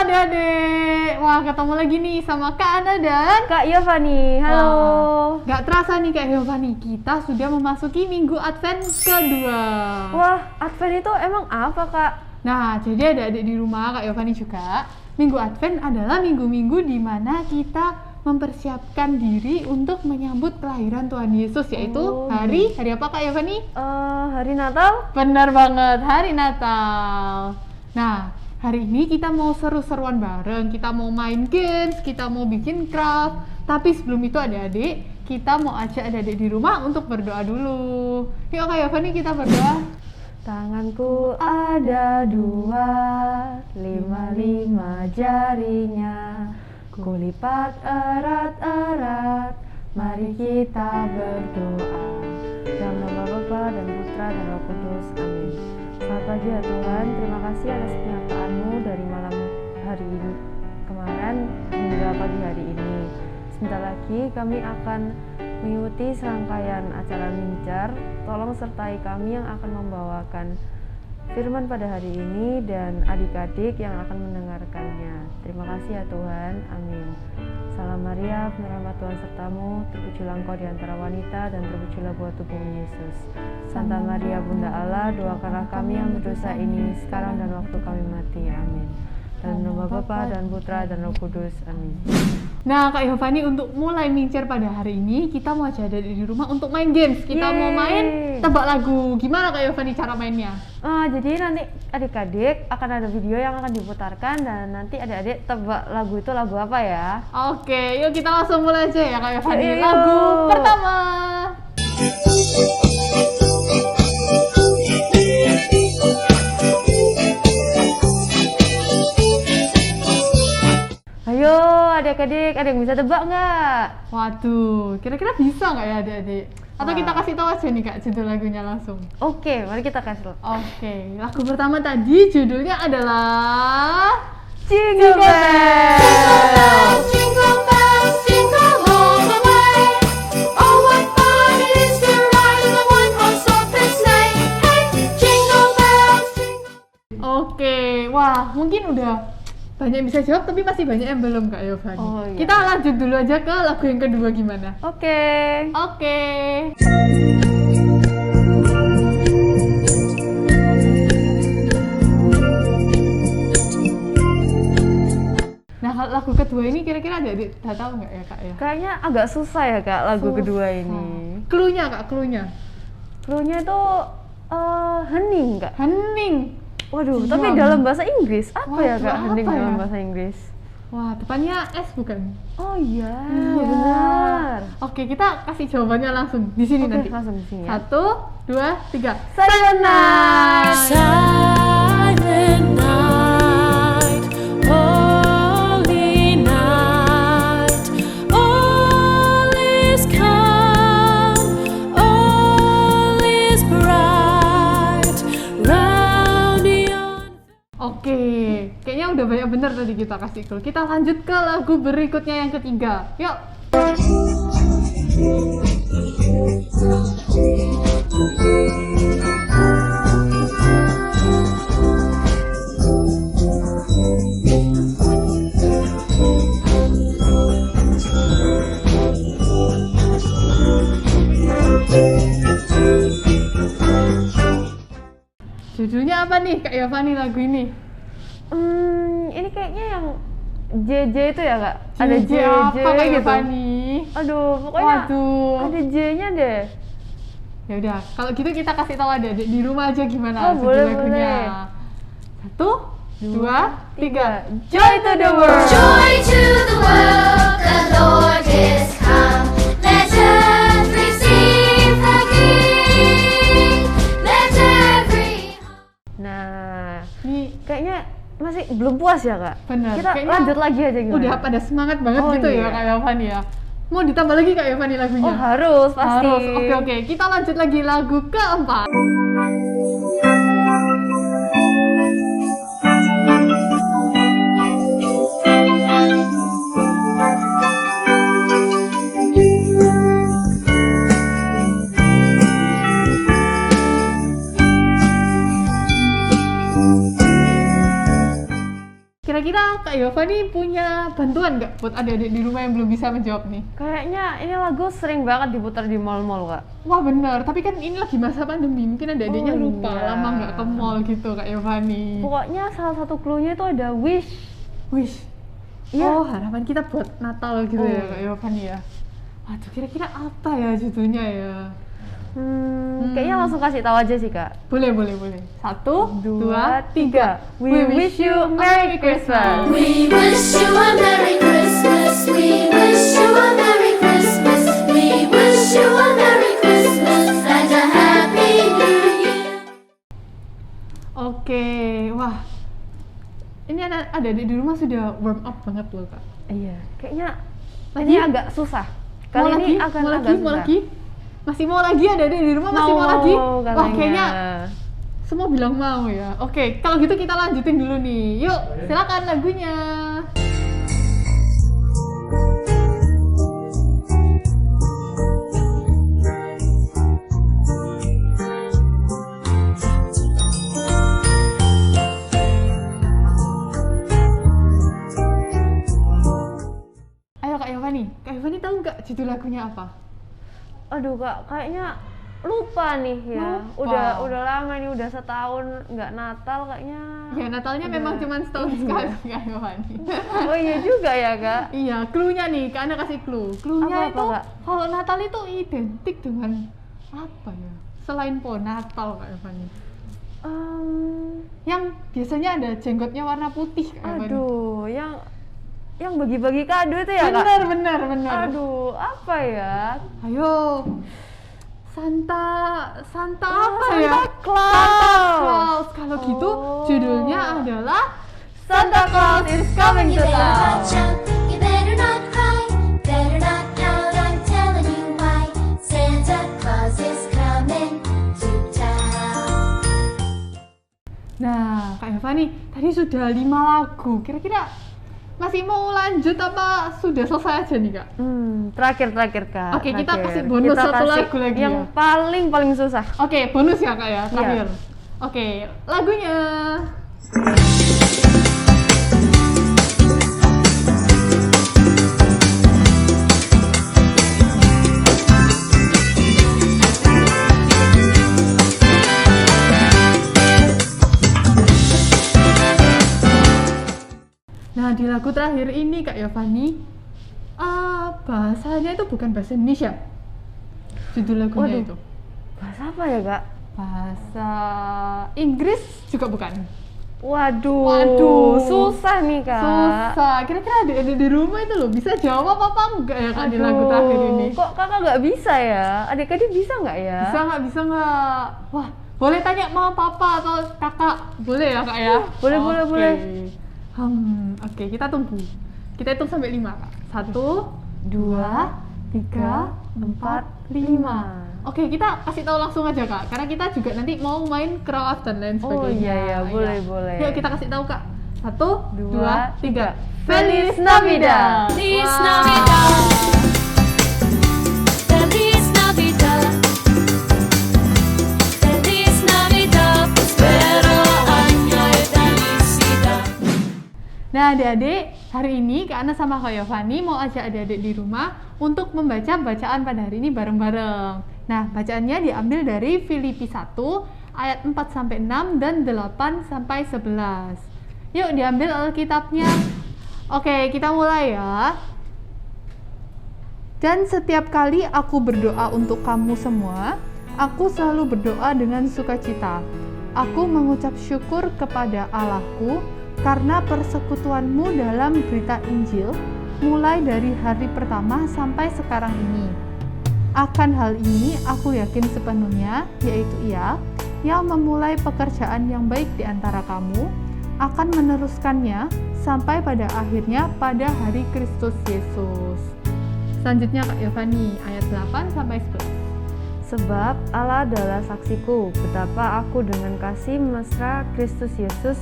adik-adik, wah ketemu lagi nih sama Kak Ana dan Kak Yovani. Halo. Gak terasa nih Kak Yovani, kita sudah memasuki minggu Advent kedua. Wah, Advent itu emang apa Kak? Nah, jadi adik-adik di rumah Kak Yovani juga, minggu Advent adalah minggu-minggu di mana kita mempersiapkan diri untuk menyambut kelahiran Tuhan Yesus, yaitu hari apa Kak Yovani? Hari Natal? Benar banget, hari Natal. Nah, hari ini kita mau seru-seruan bareng, kita mau main games, kita mau bikin craft. Tapi sebelum itu adik-adik, kita mau ajak adik-adik di rumah untuk berdoa dulu. Yuk Kak Yovani, kita berdoa. Tanganku ada 2, 5 jarinya, kulipat erat-erat, mari kita berdoa. Dalam nama Bapa dan Putra dan Roh Kudus, amin. Selamat pagi ya Tuhan, terima kasih atas penyertaan-Mu dari malam hari ini kemarin hingga pagi hari ini. Sebentar lagi kami akan mengikuti serangkaian acara Mincar. Tolong sertai kami yang akan membawakan firman pada hari ini dan adik-adik yang akan mendengarkannya. Terima kasih ya Tuhan, amin. Salam Maria, penuh rahmat Tuhan sertamu, terpujilah engkau di antara wanita dan terpujilah buah tubuhmu Yesus. Santa Maria Bunda Allah, doakanlah kami yang berdosa ini sekarang dan waktu kami mati, amin. Dalam nama Bapa dan Putra dan Roh Kudus, amin. Nah Kak Yovani, untuk mulai mincer pada hari ini, kita mau ajak adik di rumah untuk main games. Kita mau main tebak lagu. Gimana Kak Yovani cara mainnya? Jadi nanti adik-adik akan ada video yang akan diputarkan dan nanti adik-adik tebak lagu itu lagu apa ya? Oke, yuk kita langsung mulai aja ya Kak Yovani. Yuk. Lagu pertama. Ayo adik-adik, ada yang bisa tebak nggak? Waduh, kira-kira bisa nggak ya adik-adik? Atau kita kasih tahu aja nih Kak judul lagunya langsung? Oke, mari kita kasih. Oke, lagu pertama tadi judulnya adalah Jingle Bells. Jingle bells, jingle all the way. Oh, what fun it is to ride in a one-horse open sleigh. Hey, jingle bells, jingle. Oke, wah mungkin udah banyak yang bisa jawab tapi masih banyak yang belum Kak Yovani. Oh, iya. Kita lanjut dulu aja ke lagu yang kedua gimana? Oke. Oke. Nah, lagu kedua ini kira-kira adik-adik udah tahu nggak ya Kak ya? Kayaknya agak susah ya Kak lagu Susah. kedua ini. Cluenya Kak, cluenya. Cluenya itu hening Kak. Hening. Waduh, Diam. tapi dalam bahasa Inggris apa ya Waduh, Kak hening apa dalam ya? bahasa Inggris? Wah, depannya S bukan? Oh iya, Iya. benar. Oke, kita kasih jawabannya langsung di sini Oke, nanti. langsung di sini ya. 1, 2, 3. Silent Night. Silent night, holy night, all is calm, all is bright, round yon. Oke, kayaknya udah banyak bener tadi kita kasih clue. Kita lanjut ke lagu berikutnya yang ketiga. Yuk. Judulnya apa nih Kak Yovani lagu ini? Ini kayaknya yang JJ itu ya Kak? Ada JJ JJ apa Kak gitu. Yovani? Aduh, pokoknya Waduh. ada J-nya deh. Ya udah, kalau gitu kita kasih tahu adik-adik di rumah aja gimana Oh, judul boleh, lagunya. boleh. 1, 2, 3. Joy to the world. Joy to the world, the Lord is come. Let earth receive her King. Let every Nah, Ini kayaknya masih belum puas ya Kak? bener. Kita Kayaknya lanjut lagi aja gimana? udah pada semangat banget Oh, gitu ya iya. Kak Yovani ya. Mau ditambah lagi Kak Yovani lagunya? Oh harus, pasti. Harus. Oke, kita lanjut lagi lagu keempat. kira-kira Kak Yova nih punya bantuan nggak buat adik-adik di rumah yang belum bisa menjawab nih? Kayaknya ini lagu sering banget diputar di mall-mall, Kak. Wah bener, tapi kan ini lagi masa pandemi, mungkin adik-adiknya Oh, lupa, iya. lama nggak ke mall gitu Kak Yova nih. Pokoknya salah satu clue-nya itu ada wish. Wish. Iya. Oh, harapan kita buat Natal gitu ya Oh. Kak Yova nih ya. Waduh, kira-kira apa ya judulnya ya? Kayaknya langsung kasih tahu aja sih, Kak. Boleh. 1, 2, 3. We wish you Merry Christmas. We wish you a Merry Christmas. We wish you a Merry Christmas. We wish you a Merry Christmas and a Happy New Year. Oke, wah. Ini ada di rumah sudah warm up banget loh Kak. Iya, kayaknya Lagi? ini agak susah. Kali ini akan agak susah. lagi? Masih mau lagi ada di rumah masih mau lagi? Wah, katanya. kayaknya semua bilang mau ya. Oke, kalau gitu kita lanjutin dulu nih. Yuk, silakan lagunya. Ayo Kak Yovani tahu nggak judul lagunya apa? Aduh, Kak, kayaknya lupa nih ya. Lupa. Udah lama nih, udah setahun nggak Natal kayaknya. Ya Natalnya memang cuma setahun sekali Kak Yovani. Oh iya juga ya, Kak. Iya, clue-nya nih, Kak Ana kasih clue. Clue-nya Apa, itu Kak? kalau Natal itu identik dengan apa ya? Selain pohon Natal Kak Yovani. Yang biasanya ada jenggotnya warna putih Kak Yovani. Aduh, yang bagi-bagi kado itu ya, Kak? Bener. Aduh, apa ya? Ayo. Santa apa Santa ya? Claus. Santa Claus. Kalau gitu Oh. judulnya adalah Santa Claus is coming to Better town. not shout, you better not cry, better not pout, I'm telling you why. Santa Claus is coming to town. Nah, Kak Yovani, tadi sudah 5 lagu. Kira-kira masih mau lanjut apa sudah selesai aja nih Kak? Terakhir, Kak. Oke, kita Terakhir. kasih bonus Kita satu kasih lagu lagi yang ya. paling susah. Oke, bonus ya Kak ya, terakhir. Iya. Oke, lagunya. Nah, di lagu terakhir ini Kak Yovani, bahasanya itu bukan bahasa Indonesia. Judul lagunya Waduh. itu. Bahasa apa ya, Kak? Bahasa Inggris juga bukan. Waduh, susah nih, Kak. Susah. Kira-kira adik-adik di rumah itu loh bisa jawab apa enggak ya Kak di lagu terakhir ini? Kok kakak nggak bisa ya? Adik-adik bisa nggak ya? Bisa nggak? Wah, boleh tanya mau papa atau kakak? Boleh ya Kak ya? Boleh. Oke, kita tunggu. Kita hitung sampai 5 Kak. 1, 2, 3, 4, 5. Oke, kita kasih tahu langsung aja Kak, karena kita juga nanti mau main craft dan lain sebagainya. Oh iya, boleh. Yuk kita kasih tahu Kak. 1, 2, 3. Feliz Navidad. Feliz Navidad. Feliz Navidad. Feliz Navidad. Prospero año y felicidad. Nah adik-adik, hari ini Kak Ana sama Kak Yovani mau ajak adik-adik di rumah untuk membaca bacaan pada hari ini bareng-bareng. Nah bacaannya diambil dari Filipi 1 ayat 4-6 dan 8-11. Yuk diambil Alkitabnya. Oke, kita mulai ya. Dan setiap kali aku berdoa untuk kamu semua, aku selalu berdoa dengan sukacita. Aku mengucap syukur kepada Allahku karena persekutuanmu dalam berita Injil mulai dari hari pertama sampai sekarang ini. Akan hal ini aku yakin sepenuhnya, yaitu Ia yang memulai pekerjaan yang baik di antara kamu akan meneruskannya sampai pada akhirnya pada hari Kristus Yesus. Selanjutnya Kak Yovani, ayat 8-11. Sebab Allah adalah saksiku betapa aku dengan kasih mesra Kristus Yesus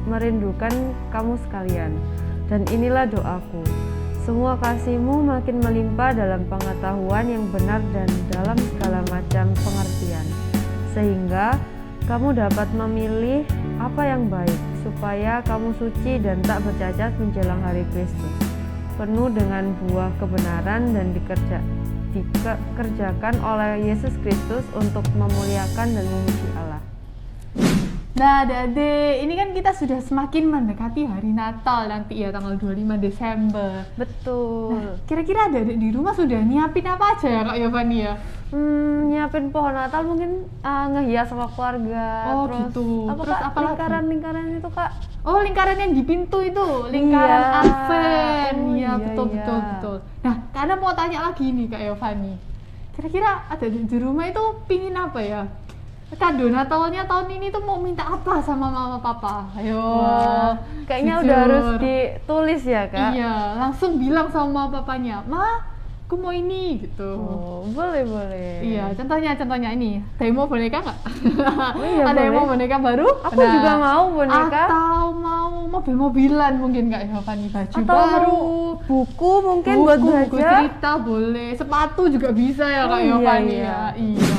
merindukan kamu sekalian. Dan inilah doaku, semua kasihmu makin melimpah dalam pengetahuan yang benar dan dalam segala macam pengertian, sehingga kamu dapat memilih apa yang baik, supaya kamu suci dan tak bercacat menjelang hari Kristus, penuh dengan buah kebenaran dan dikerjakan oleh Yesus Kristus untuk memuliakan dan memuji Allah. Nah, Adik-adik, ini kan kita sudah semakin mendekati hari Natal nanti ya, tanggal 25 Desember. Betul. Nah, kira-kira Adik-adik di rumah sudah nyiapin apa aja ya Kak Yovani ya? Nyiapin pohon Natal mungkin ngehias sama keluarga. Oh, terus, gitu. Apa Terus Kak? apa lagi? Lingkaran itu Kak? Oh, lingkaran yang di pintu itu, lingkaran Iya. Advent. Oh, Iya, iya, betul, iya. betul, betul. Nah, karena mau tanya lagi nih Kak Yovani. Kira-kira Adik-adik di rumah itu pingin apa ya? Kado Natalnya tahun ini tuh mau minta apa sama mama papa? Ayo. Wah, kayaknya jujur. udah harus ditulis ya Kak? Iya, langsung bilang sama mama papanya, "Ma, aku mau ini," gitu. Oh, boleh. Iya, contohnya ini, demo boneka nggak? Oh, iya, Ada yang boleh. mau boneka baru? Aku juga mau boneka. Atau mau mobil-mobilan mungkin Kak Yovani, baju Atau baru, mau buku mungkin buat buku belajar. cerita boleh, sepatu juga bisa ya Kak Oh, iya, Yovani iya. ya. Iya.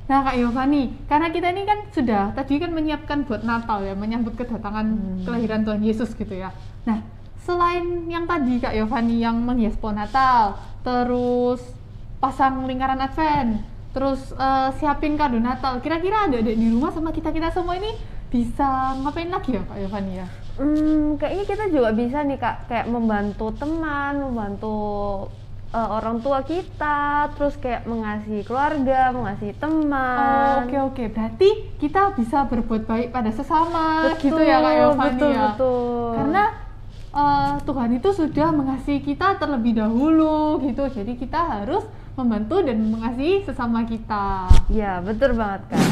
Nah Kak Yovani, karena kita ini kan sudah tadi kan menyiapkan buat Natal ya, menyambut kedatangan kelahiran Tuhan Yesus gitu ya. Nah, selain yang tadi Kak Yovani yang menghias pohon Natal, terus pasang lingkaran Advent, terus siapin kado Natal, kira-kira adik-adik di rumah sama kita semua ini bisa ngapain lagi ya Kak Yovani ya? Kayaknya kita juga bisa nih Kak, kayak membantu teman, membantu orang tua kita, terus kayak mengasihi keluarga, mengasihi teman. Oke, berarti kita bisa berbuat baik pada sesama gitu Betul, ya Kak Yovani ya. betul. Karena Tuhan itu sudah mengasihi kita terlebih dahulu gitu, jadi kita harus membantu dan mengasihi sesama kita. Ya, betul banget Kak.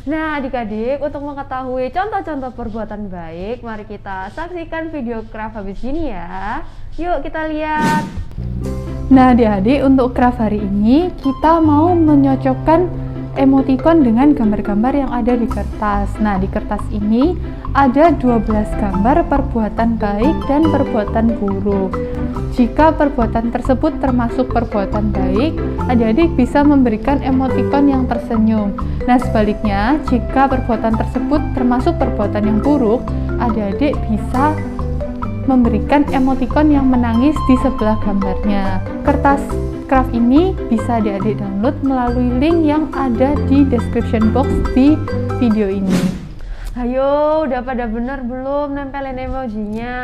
Nah adik-adik, untuk mengetahui contoh-contoh perbuatan baik, mari kita saksikan video craft habis ini ya. Yuk kita lihat. Nah adik-adik, untuk craft hari ini kita mau menyocokkan emoticon dengan gambar-gambar yang ada di kertas. Nah di kertas ini ada 12 gambar perbuatan baik dan perbuatan buruk. Jika perbuatan tersebut termasuk perbuatan baik, adik-adik bisa memberikan emoticon yang tersenyum. Nah sebaliknya, jika perbuatan tersebut termasuk perbuatan yang buruk, adik-adik bisa memberikan emoticon yang menangis di sebelah gambarnya. Kertas craft ini bisa adik-adik download melalui link yang ada di description box di video ini. Ayo, udah pada bener belum nempelin emojinya?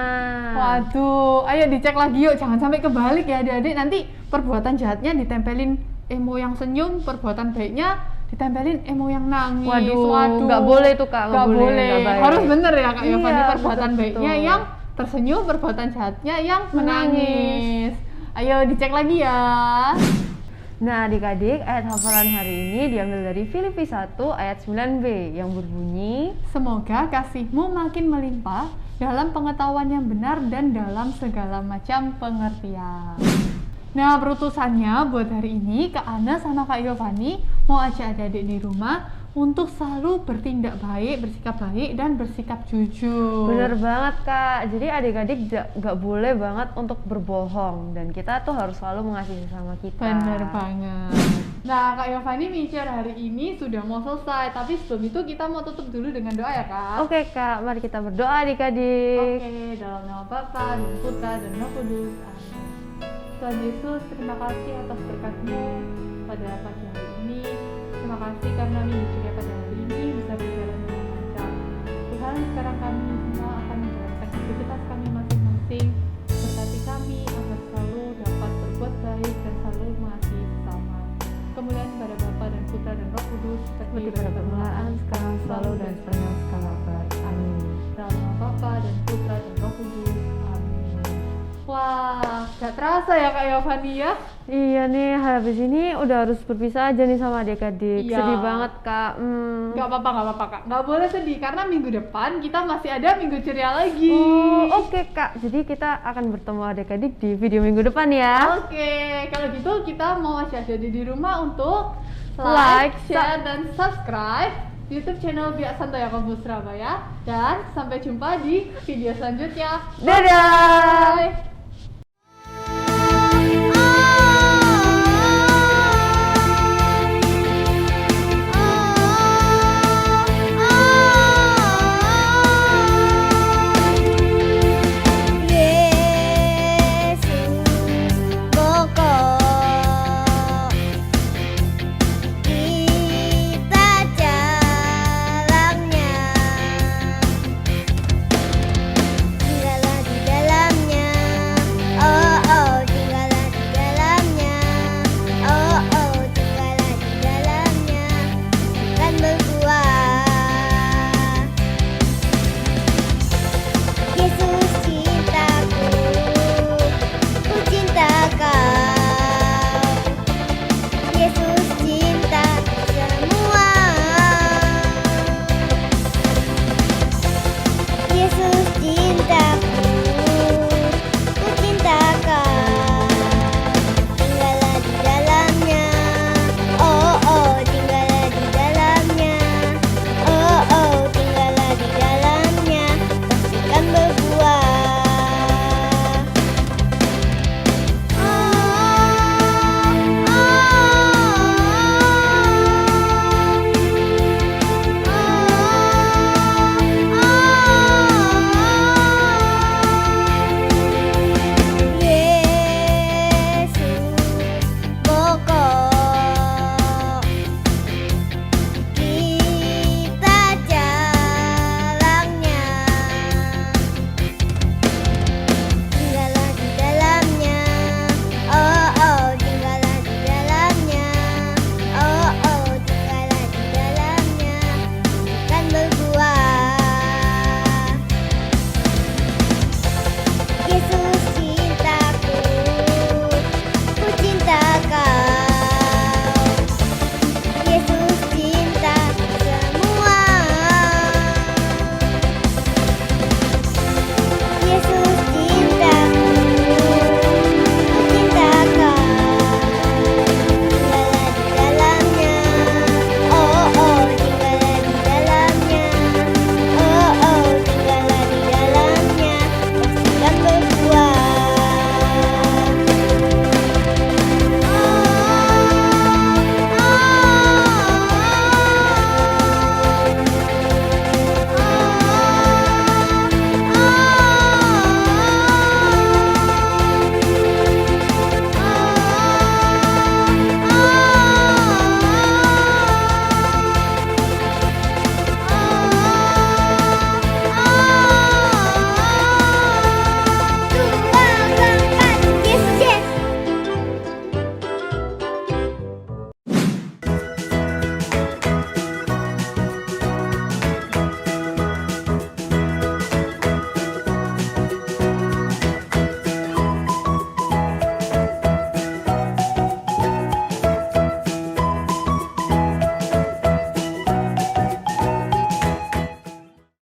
Waduh, ayo dicek lagi yuk, jangan sampai kebalik ya adik-adik. Nanti perbuatan jahatnya ditempelin emo yang senyum, perbuatan baiknya ditempelin emo yang nangis. Waduh, nggak boleh tuh Kak, nggak boleh. nggak baik. Harus bener ya Kak Yovani, Iya, perbuatan betul, baiknya betul. yang tersenyum, perbuatan jahatnya yang menangis. Menangis. Ayo dicek lagi ya. Nah adik-adik, ayat hafalan hari ini diambil dari Filipi 1 ayat 9b yang berbunyi, Semoga kasihmu makin melimpah dalam pengetahuan yang benar dan dalam segala macam pengertian. Nah, perutusannya buat hari ini Kak Ana sama Kak Yovani mau ajak adik-adik di rumah untuk selalu bertindak baik, bersikap baik, dan bersikap jujur. bener banget Kak, jadi adik-adik nggak boleh banget untuk berbohong, dan kita tuh harus selalu mengasihi sesama kita. Bener banget. Nah, Kak Yovani mikir hari ini sudah mau selesai, tapi sebelum itu kita mau tutup dulu dengan doa ya Kak? Oke Kak, mari kita berdoa adik-adik. Oke, dalam nama Bapa dan Putra dan Roh Kudus. Amin. Tuhan Yesus, terima kasih atas berkat-Mu pada pagi hari ini. Terima kasih karena minggu ceria pada hari ini bisa berjalan dengan lancar. Tuhan, sekarang kami semua akan menjalankan aktivitas kami masing-masing. Berkati kami agar selalu dapat berbuat baik dan selalu mengasihi sesama. Kemuliaan pada Bapa dan Putra dan Roh Kudus Seperti pada permulaan, sekarang, selalu, dan sepanjang segala abad. Amin. dalam nama Bapa dan Putra dan Roh Kudus. Amin. Wah, gak terasa ya Kak Yovani ya? Iya nih, habis ini udah harus berpisah aja nih sama adik-adik. Iya. Sedih banget Kak. Gak apa-apa Kak. Gak boleh sedih karena minggu depan kita masih ada minggu ceria lagi. Oh, oke Kak. Jadi kita akan bertemu adik-adik di video minggu depan ya. Oke, kalau gitu kita mau ajak adik di rumah untuk Like, share, dan subscribe YouTube channel Biak Santo Yakobus Surabaya. Dan sampai jumpa di video selanjutnya. Dadah. Bye.